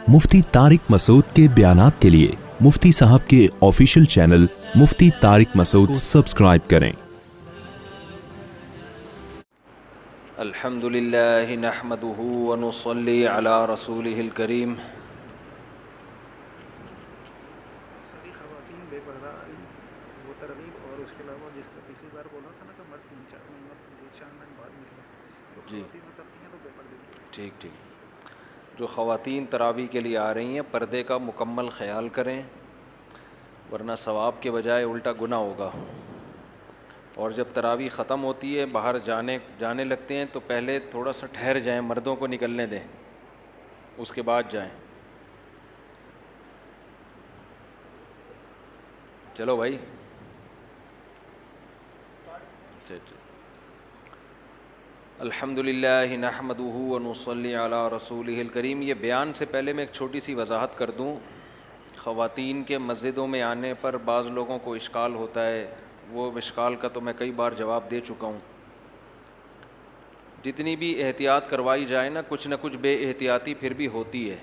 مفتی طارق مسعود کے بیانات کے لیے مفتی صاحب کے آفیشیل چینل مفتی طارق مسعود سبسکرائب کریں۔ الحمد للہ نحمده ونصلی علی رسولہ الکریم۔ ساری خواتین بے پردہ وہ ترغیب، اور اس کے علاوہ جس طرح پچھلی بار بولا تھا نا کہ مرد 3-4 منٹ بعد نکلے، تو جی خواتین اترتی ہیں تو بے پردے کی۔ ٹھیک ٹھیک۔ جو خواتین تراویح کے لیے آ رہی ہیں پردے کا مکمل خیال کریں، ورنہ ثواب کے بجائے الٹا گناہ ہوگا۔ اور جب تراویح ختم ہوتی ہے باہر جانے لگتے ہیں تو پہلے تھوڑا سا ٹھہر جائیں، مردوں کو نکلنے دیں، اس کے بعد جائیں۔ چلو بھائی، الحمد للہ نحمده ونصلی علی رسولہ الکریم۔ یہ بیان سے پہلے میں ایک چھوٹی سی وضاحت کر دوں۔ خواتین کے مسجدوں میں آنے پر بعض لوگوں کو اشکال ہوتا ہے، وہ اشکال کا تو میں کئی بار جواب دے چکا ہوں۔ جتنی بھی احتیاط کروائی جائے نا، کچھ نہ کچھ بے احتیاطی پھر بھی ہوتی ہے۔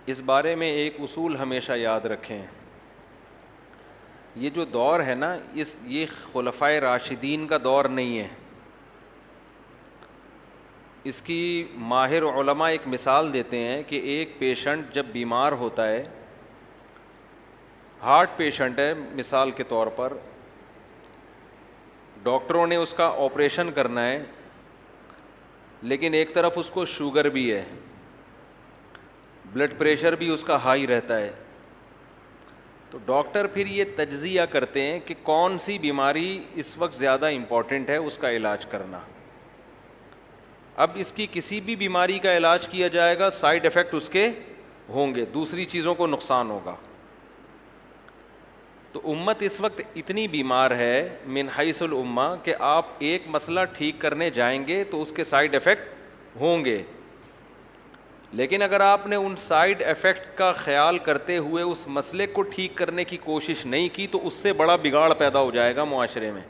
اس بارے میں ایک اصول ہمیشہ یاد رکھیں، یہ جو دور ہے نا، یہ خلفائے راشدین کا دور نہیں ہے۔ اس کی ماہر علماء ایک مثال دیتے ہیں کہ ایک پیشنٹ جب بیمار ہوتا ہے، ہارٹ پیشنٹ ہے مثال کے طور پر، ڈاکٹروں نے اس کا آپریشن کرنا ہے، لیکن ایک طرف اس کو شوگر بھی ہے، بلڈ پریشر بھی اس کا ہائی رہتا ہے، تو ڈاکٹر پھر یہ تجزیہ کرتے ہیں کہ کون سی بیماری اس وقت زیادہ امپورٹنٹ ہے اس کا علاج کرنا۔ اب اس کی کسی بھی بیماری کا علاج کیا جائے گا، سائیڈ ایفیکٹ اس کے ہوں گے، دوسری چیزوں کو نقصان ہوگا۔ تو امت اس وقت اتنی بیمار ہے من حیث الامہ کہ آپ ایک مسئلہ ٹھیک کرنے جائیں گے تو اس کے سائیڈ ایفیکٹ ہوں گے، لیکن اگر آپ نے ان سائیڈ ایفیکٹ کا خیال کرتے ہوئے اس مسئلے کو ٹھیک کرنے کی کوشش نہیں کی تو اس سے بڑا بگاڑ پیدا ہو جائے گا معاشرے میں۔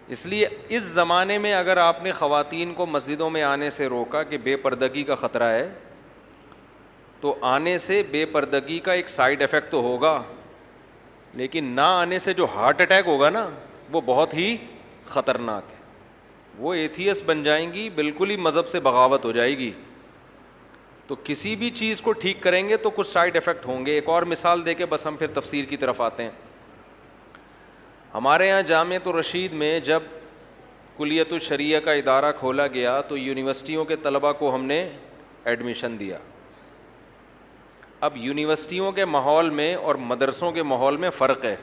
اس لیے اس زمانے میں اگر آپ نے خواتین کو مسجدوں میں آنے سے روکا کہ بے پردگی کا خطرہ ہے، تو آنے سے بے پردگی کا ایک سائیڈ ایفیکٹ تو ہوگا، لیکن نہ آنے سے جو ہارٹ اٹیک ہوگا نا، وہ بہت ہی خطرناک ہے۔ وہ ایتھیس بن جائیں گی، بالکل ہی مذہب سے بغاوت ہو جائے گی۔ تو کسی بھی چیز کو ٹھیک کریں گے تو کچھ سائیڈ ایفیکٹ ہوں گے۔ ایک اور مثال دے کے بس ہم پھر تفسیر کی طرف آتے ہیں۔ ہمارے یہاں جامعۃ الرشید میں جب کلیۃ الشریعہ کا ادارہ کھولا گیا تو یونیورسٹیوں کے طلباء کو ہم نے ایڈمیشن دیا۔ اب یونیورسٹیوں کے ماحول میں اور مدرسوں کے ماحول میں فرق ہے۔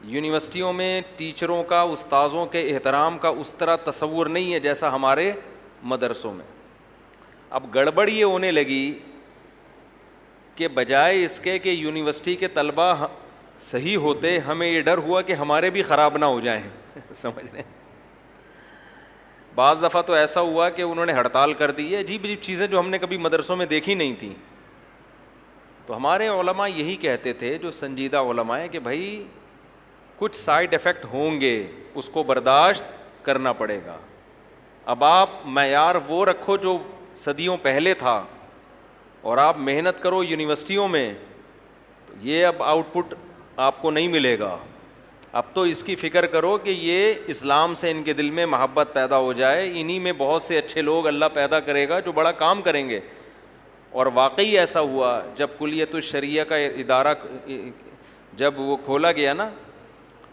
یونیورسٹیوں میں ٹیچروں کا، استاذوں کے احترام کا اس طرح تصور نہیں ہے جیسا ہمارے مدرسوں میں۔ اب گڑبڑ یہ ہونے لگی کہ بجائے اس کے کہ یونیورسٹی کے طلباء صحیح ہوتے، ہمیں یہ ڈر ہوا کہ ہمارے بھی خراب نہ ہو جائیں۔ سمجھ رہے ہیں؟ بعض دفعہ تو ایسا ہوا کہ انہوں نے ہڑتال کر دی ہے، عجیب عجیب چیزیں جو ہم نے کبھی مدرسوں میں دیکھی نہیں تھیں۔ تو ہمارے علماء یہی کہتے تھے، جو سنجیدہ علماء ہیں، کہ بھائی کچھ سائیڈ ایفیکٹ ہوں گے، اس کو برداشت کرنا پڑے گا۔ اب آپ معیار وہ رکھو جو صدیوں پہلے تھا، اور آپ محنت کرو یونیورسٹیوں میں، تو یہ اب آؤٹ پٹ آپ کو نہیں ملے گا۔ اب تو اس کی فکر کرو کہ یہ اسلام سے ان کے دل میں محبت پیدا ہو جائے، انہی میں بہت سے اچھے لوگ اللہ پیدا کرے گا جو بڑا کام کریں گے۔ اور واقعی ایسا ہوا، جب کلیۃ الشریعہ کا ادارہ جب وہ کھولا گیا نا،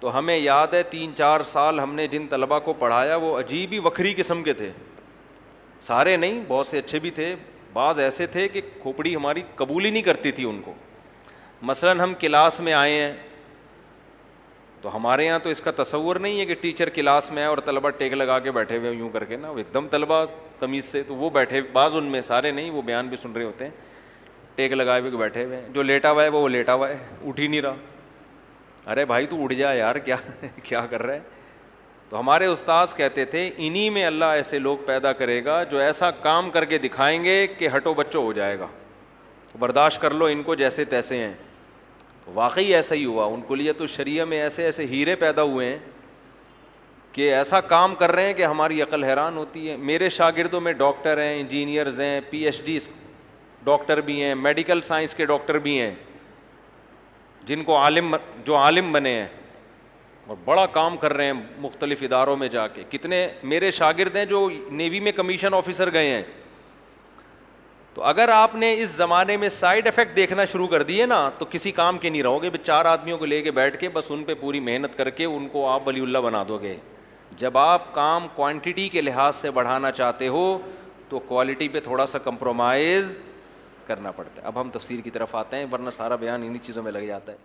تو ہمیں یاد ہے 3-4 سال ہم نے جن طلباء کو پڑھایا وہ عجیب ہی وکھری قسم کے تھے۔ سارے نہیں، بہت سے اچھے بھی تھے، بعض ایسے تھے کہ کھوپڑی ہماری قبول ہی نہیں کرتی تھی ان کو۔ مثلاً ہم کلاس میں آئے ہیں تو ہمارے یہاں تو اس کا تصور نہیں ہے کہ ٹیچر کلاس میں آئے اور طلباء ٹیک لگا کے بیٹھے ہوئے یوں کر کے نا، ایک دم طلباء تمیز سے، تو وہ بیٹھے، بعض ان میں، سارے نہیں، وہ بیان بھی سن رہے ہوتے ہیں، ٹیک لگائے ہوئے بیٹھے ہوئے ہیں۔ جو لیٹا ہوا ہے وہ لیٹا ہوا ہے، اٹھ ہی نہیں رہا۔ ارے بھائی تو اٹھ جا یار، کیا کر رہا ہے؟ تو ہمارے استاذ کہتے تھے انہی میں اللہ ایسے لوگ پیدا کرے گا جو ایسا کام کر کے دکھائیں گے کہ ہٹو بچو ہو جائے گا، برداشت کر لو ان کو جیسے تیسے ہیں۔ تو واقعی ایسا ہی ہوا، ان کلیۃ الشریعہ میں ایسے ایسے ہیرے پیدا ہوئے ہیں کہ ایسا کام کر رہے ہیں کہ ہماری عقل حیران ہوتی ہے. میرے شاگردوں میں ڈاکٹر ہیں, انجینئرز ہیں, پی ایچ ڈی ڈاکٹر بھی ہیں, میڈیکل سائنس کے ڈاکٹر بھی ہیں, جن کو جو عالم بنے ہیں اور بڑا کام کر رہے ہیں مختلف اداروں میں جا کے. کتنے میرے شاگرد ہیں جو نیوی میں کمیشن آفیسر گئے ہیں. تو اگر آپ نے اس زمانے میں سائیڈ افیکٹ دیکھنا شروع کر دیے نا تو کسی کام کے نہیں رہو گے. 4 آدمیوں کو لے کے بیٹھ کے بس ان پہ پوری محنت کر کے ان کو آپ ولی اللہ بنا دو گے. جب آپ کام کوانٹٹی کے لحاظ سے بڑھانا چاہتے ہو تو کوالٹی پہ تھوڑا سا کمپرومائز کرنا پڑتا ہے. اب ہم تفسیر کی طرف آتے ہیں, ورنہ سارا بیان انہی چیزوں میں لگ جاتا ہے.